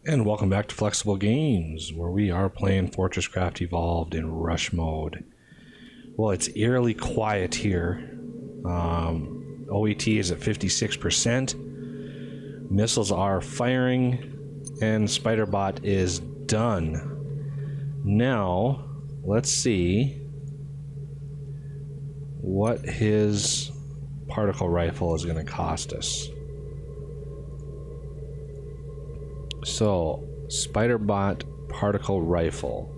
And welcome back to Flexible Games, where we are playing FortressCraft Evolved in rush mode. Well, it's eerily quiet here. OET is at 56%. Missiles are firing, and Spiderbot is done. Now, let's see what his particle rifle is going to cost us. So, Spiderbot particle rifle.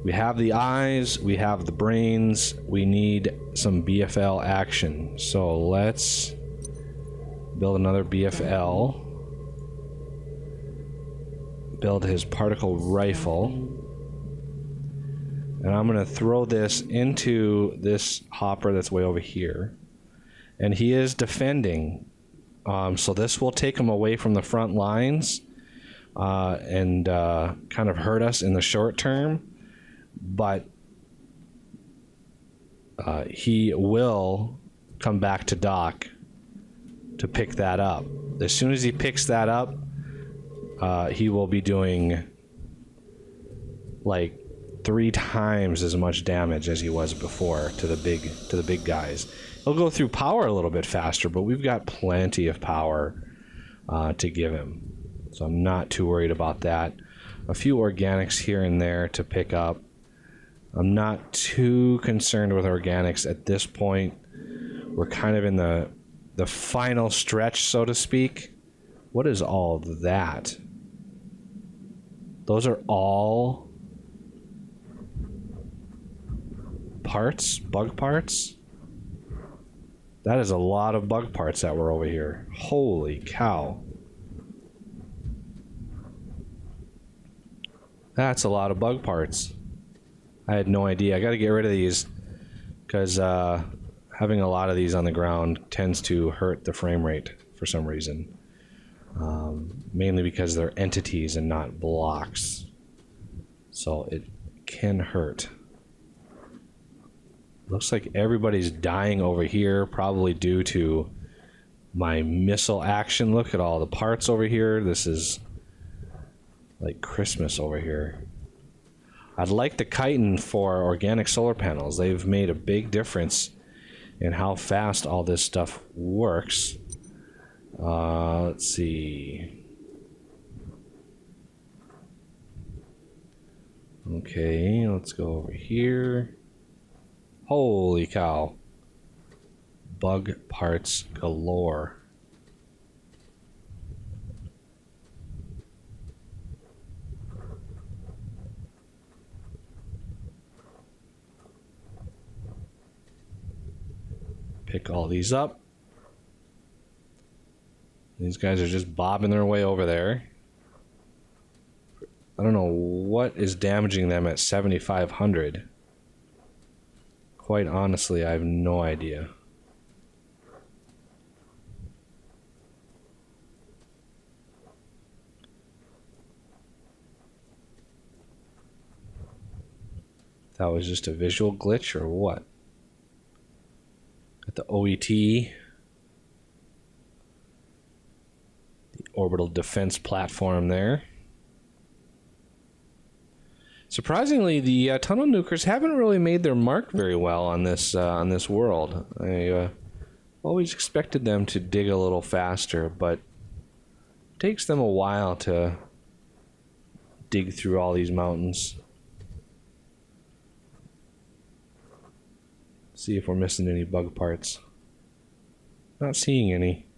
We have the eyes, we have the brains, we need some BFL action. So let's build another BFL. Build his particle rifle. And I'm going to throw this into this hopper that's way over here. And he is defending. So this will take him away from the front lines. And kind of hurt us in the short term, but he will come back to dock to pick that up. As soon as he picks that up, he will be doing like 3 times as much damage as he was before to the big guys. He'll go through power a little bit faster, but we've got plenty of power to give him. So I'm not too worried about that. A few organics here and there to pick up. I'm not too concerned with organics at this point. We're kind of in the final stretch, so to speak. What is all of that? Those are all parts? Bug parts? That is a lot of bug parts that were over here. Holy cow. That's a lot of bug parts. I had no idea. I got to get rid of these because having a lot of these on the ground tends to hurt the frame rate for some reason. Mainly because they're entities and not blocks. So it can hurt. Looks like everybody's dying over here, probably due to my missile action. Look at all the parts over here. This is like Christmas over here. I'd like the chitin for organic solar panels. They've made a big difference in how fast all this stuff works. Let's see. Okay, let's go over here. Holy cow. Bug parts galore. Pick all these up. These guys are just bobbing their way over there. I don't know what is damaging them at 7,500. Quite honestly, I have no idea. That was just a visual glitch or what? Got the OET, the orbital defense platform there. Surprisingly, the tunnel nukers haven't really made their mark very well on this world. I always expected them to dig a little faster, but it takes them a while to dig through all these mountains. See if we're missing any bug parts. Not seeing any.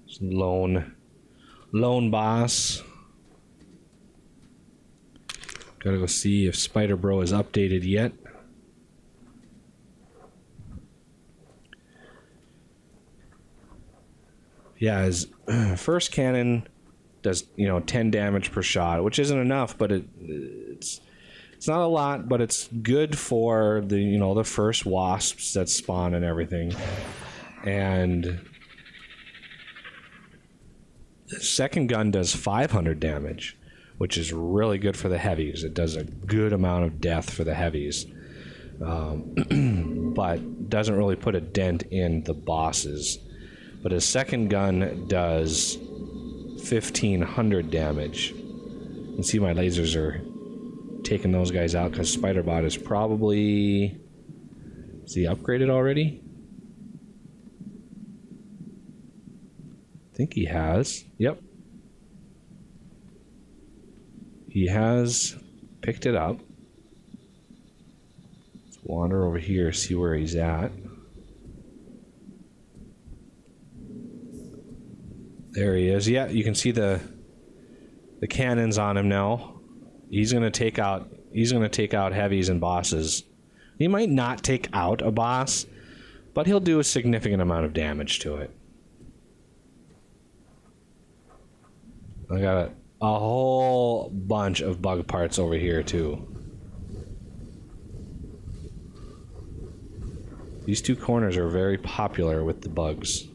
Just lone boss. Gotta go see if Spiderbro is updated yet. Yeah, his first cannon does 10 damage per shot, which isn't enough, but it's not a lot, but it's good for the the first wasps that spawn and everything. And the second gun does 500 damage, which is really good for the heavies. It does a good amount of death for the heavies, but doesn't really put a dent in the bosses. but his second gun does 1,500 damage. You can see my lasers are taking those guys out because Spiderbot is probably... Is he upgraded already? I think he has. Yep. He has picked it up. Let's wander over here, see where he's at. There he is. Yeah, you can see the cannons on him now. He's gonna take out heavies and bosses. He might not take out a boss, but he'll do a significant amount of damage to it. I got a whole bunch of bug parts over here too. These two corners are very popular with the bugs.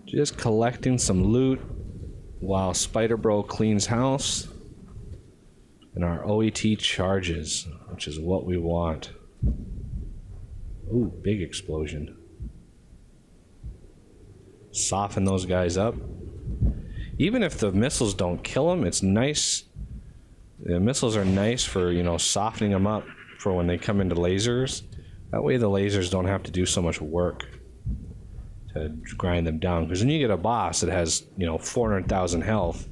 Just collecting some loot while Spiderbro cleans house and our OET charges, which is what we want. Ooh, big explosion. Soften those guys up. Even if the missiles don't kill them, it's nice. The missiles are nice for, you know, softening them up for when they come into lasers. That way the lasers don't have to do so much work to grind them down. Because when you get a boss that has, you know, 400,000 health,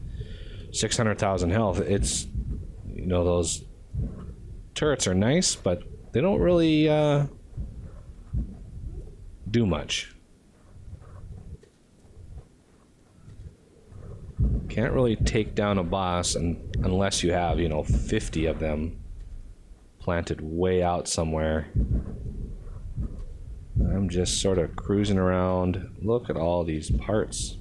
600,000 health, it's, you know, those turrets are nice, but they don't really do much. Can't really take down a boss unless you have, you know, 50 of them planted way out somewhere. I'm just sort of cruising around. Look at all these parts.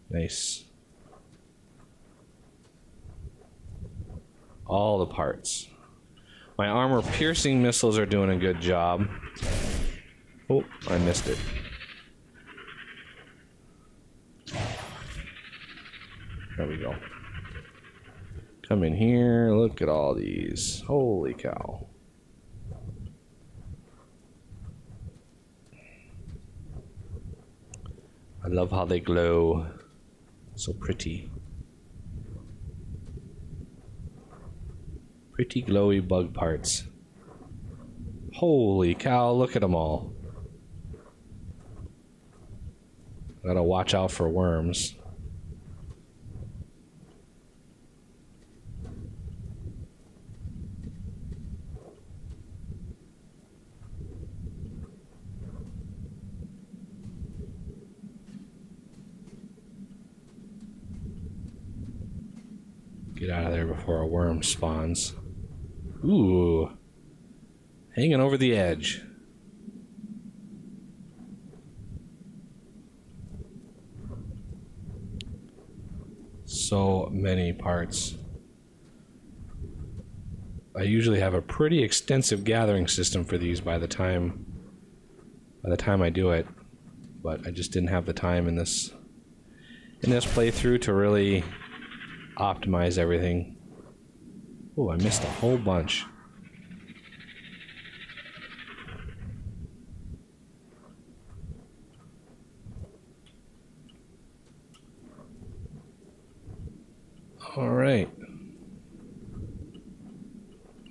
Nice. All the parts. My armor piercing missiles are doing a good job. Oh, I missed it. There we go. Come in here, look at all these. Holy cow. I love how they glow. So pretty. Pretty glowy bug parts. Holy cow, look at them all. Gotta watch out for worms. Get out of there before a worm spawns. Ooh. Hanging over the edge. So many parts. I usually have a pretty extensive gathering system for these by the time I do it, but I just didn't have the time in this playthrough to really optimize everything. Oh, I missed a whole bunch. All right.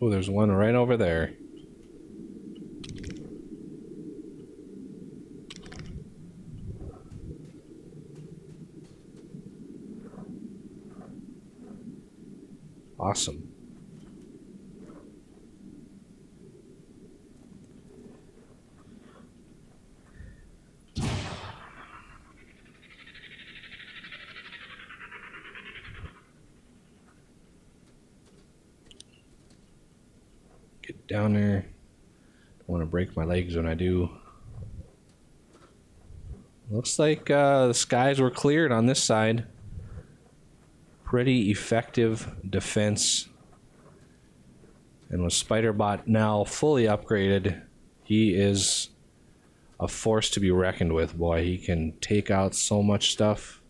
Oh, there's one right over there. Awesome. Get down there. Don't want to break my legs when I do. Looks like the skies were cleared on this side. Pretty effective defense. And with Spiderbot now fully upgraded, he is a force to be reckoned with. Boy, he can take out so much stuff.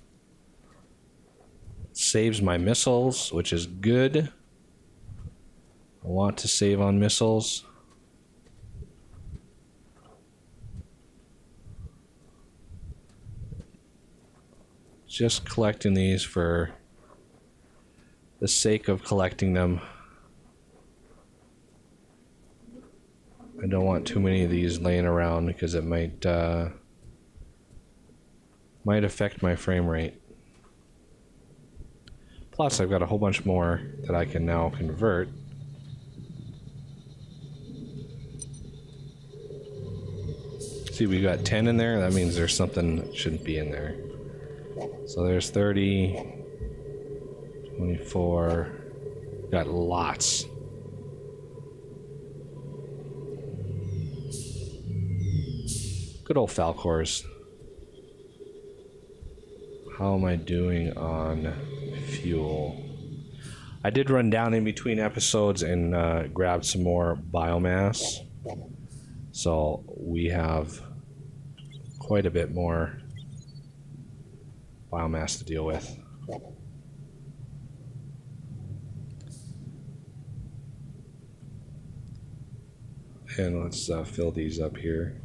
Saves my missiles, which is good. I want to save on missiles. Just collecting these for the sake of collecting them. I don't want too many of these laying around because it might affect my frame rate. Plus, I've got a whole bunch more that I can now convert. See, we got 10 in there. That means there's something that shouldn't be in there. So there's 30, 24. Got lots. Good old Falcors. How am I doing on fuel? I did run down in between episodes and grab some more biomass. So we have quite a bit more biomass to deal with. And let's fill these up here.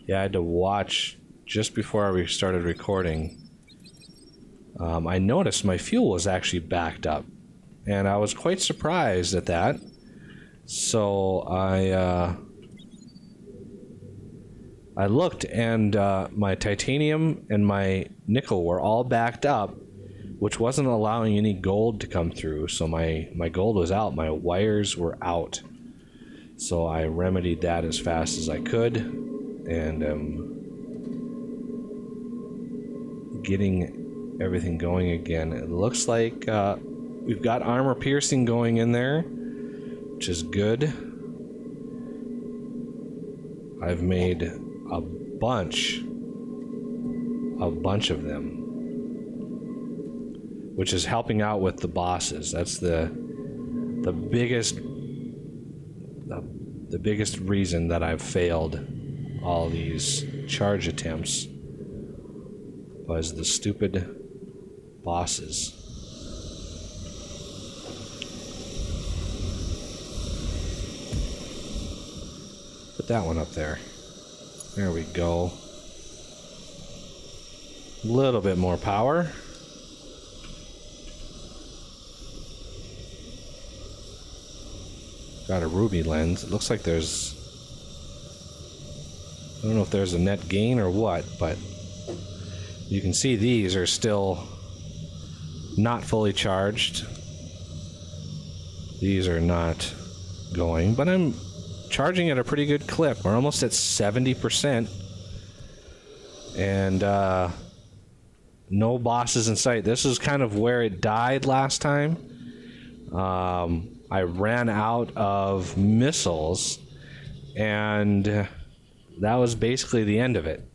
Yeah, I had to watch just before we started recording. I noticed my fuel was actually backed up, and I was quite surprised at that. So I looked, and my titanium and my nickel were all backed up, which wasn't allowing any gold to come through. So my gold was out, my wires were out. So I remedied that as fast as I could, and getting everything going again. It looks like we've got armor piercing going in there, which is good. I've made a bunch of them, which is helping out with the bosses. That's the biggest reason that I've failed all these charge attempts was the stupid bosses. Put that one up there. There we go. A little bit more power. Got a ruby lens. It looks like there's... I don't know if there's a net gain or what, but you can see these are still not fully charged. These are not going, but I'm charging at a pretty good clip. We're almost at 70%. And no bosses in sight. This is kind of where it died last time. I ran out of missiles, and that was basically the end of it.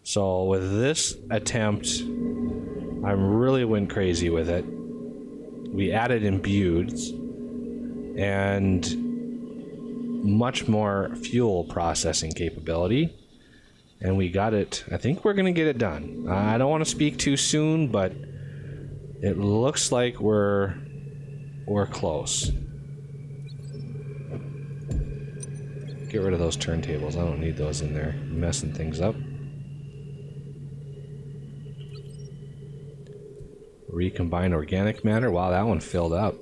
So with this attempt, I really went crazy with it. We added imbued and much more fuel processing capability, and we got it. I think we're gonna get it done. I don't want to speak too soon, but it looks like we're close. Get rid of those turntables. I don't need those in there, messing things up. Recombine organic matter. Wow, that one filled up.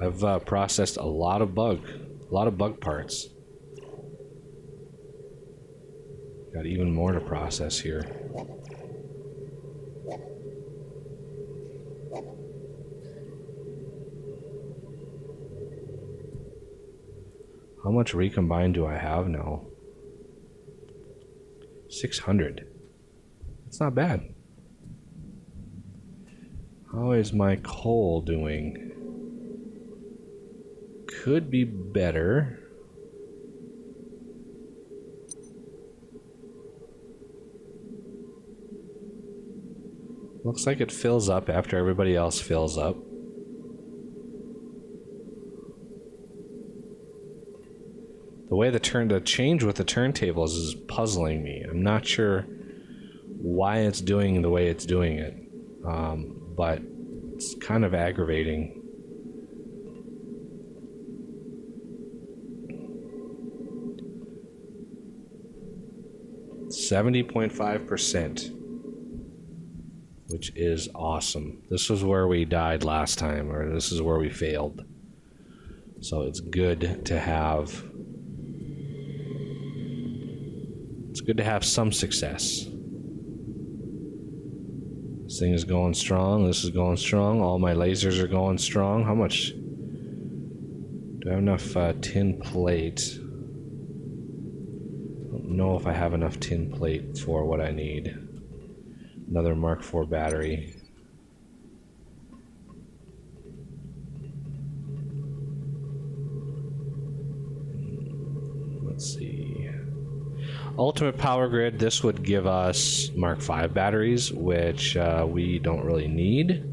I've processed a lot of bug parts. Got even more to process here. How much recombine do I have now? 600. It's not bad. How is my coal doing? Could be better. Looks like it fills up after everybody else fills up. The way the change with the turntables is puzzling me. I'm not sure why it's doing the way it's doing it, but it's kind of aggravating. %70.5%, which is awesome. This was where we died last time, or this is where we failed. So it's good to have. It's good to have some success. This thing is going strong. This is going strong. All my lasers are going strong. How much? Do I have enough tin plate? I don't know if I have enough tin plate for what I need. Another Mark IV battery. Let's see. Ultimate power grid, this would give us Mark V batteries, which we don't really need.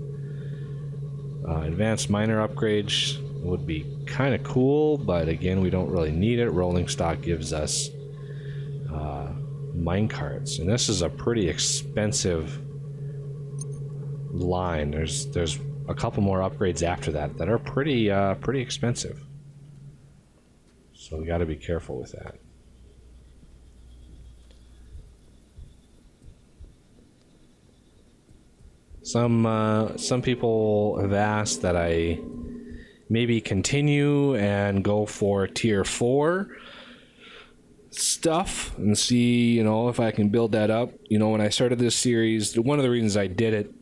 Advanced miner upgrades would be kind of cool, but again, we don't really need it. Rolling stock gives us mine carts, and this is a pretty expensive line. There's a couple more upgrades after that are pretty expensive, so we got to be careful with that. Some people have asked that I maybe continue and go for tier 4 stuff and see, if I can build that up. When I started this series, one of the reasons I did it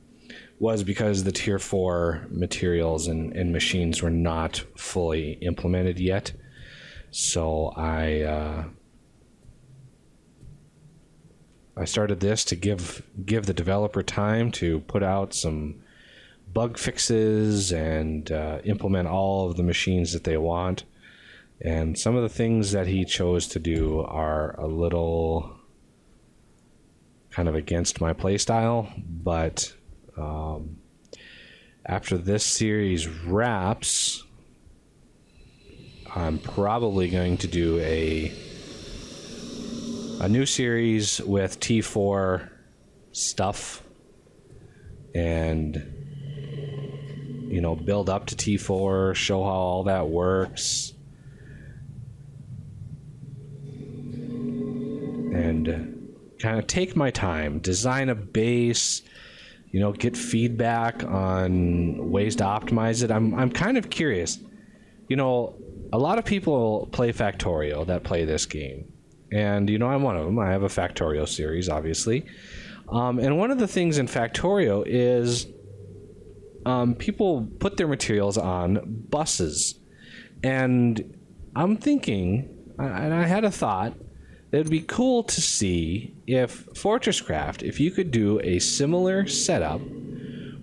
was because the tier 4 materials and machines were not fully implemented yet. So I started this to give the developer time to put out some bug fixes and implement all of the machines that they want. And some of the things that he chose to do are a little kind of against my playstyle, but after this series wraps, I'm probably going to do a new series with T4 stuff and build up to T4, show how all that works, and kind of take my time, design a base, get feedback on ways to optimize it. I'm kind of curious. A lot of people play Factorio that play this game. And, I'm one of them. I have a Factorio series, obviously. And one of the things in Factorio is people put their materials on buses. And I'm thinking, and I had a thought, it would be cool to see if FortressCraft, if you could do a similar setup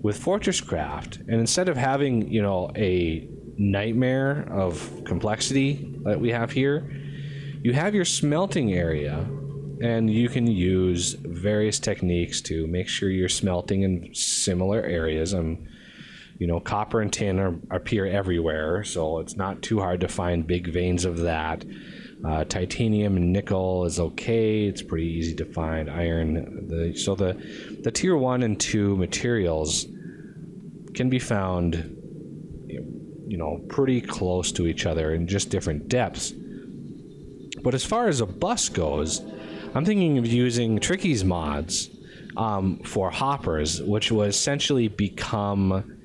with FortressCraft, and instead of having, a nightmare of complexity that we have here, you have your smelting area, and you can use various techniques to make sure you're smelting in similar areas. Copper and tin appear everywhere, so it's not too hard to find big veins of that. Titanium and nickel is okay. It's pretty easy to find. Iron. So the tier 1 and 2 materials can be found, pretty close to each other in just different depths. But as far as a bus goes, I'm thinking of using Tricky's mods for hoppers, which will essentially become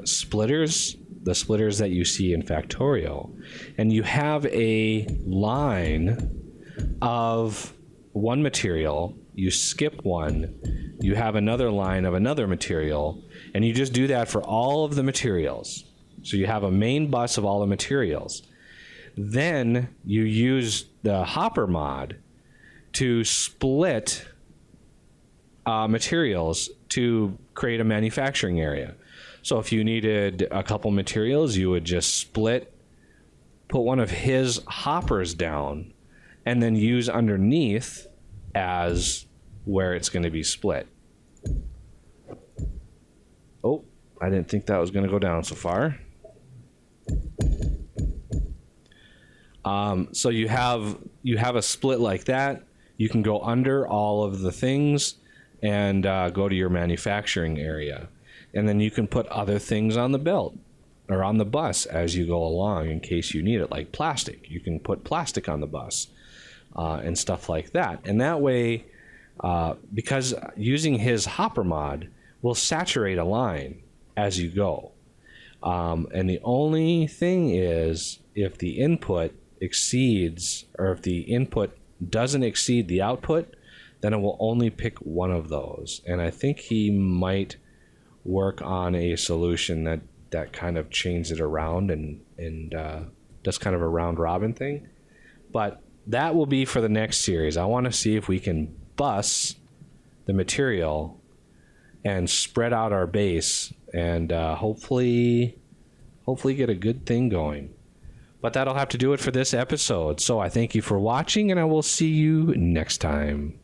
splitters, the splitters that you see in Factorio. And you have a line of one material, you skip one, you have another line of another material, and you just do that for all of the materials. So you have a main bus of all the materials. Then you use the hopper mod to split materials to create a manufacturing area. So if you needed a couple materials, you would just split, put one of his hoppers down, and then use underneath as where it's going to be split. I didn't think that was going to go down so far. So you have a split like that. You can go under all of the things and go to your manufacturing area. And then you can put other things on the belt or on the bus as you go along in case you need it, like plastic. You can put plastic on the bus and stuff like that. And that way, because using his hopper mod will saturate a line as you go. And the only thing is if the input exceeds, or if the input doesn't exceed the output, then it will only pick one of those. And I think he might work on a solution that kind of changes it around and does kind of a round robin thing. But that will be for the next series. I want to see if we can bus the material and spread out our base and hopefully get a good thing going. But that'll have to do it for this episode. So I thank you for watching, and I will see you next time.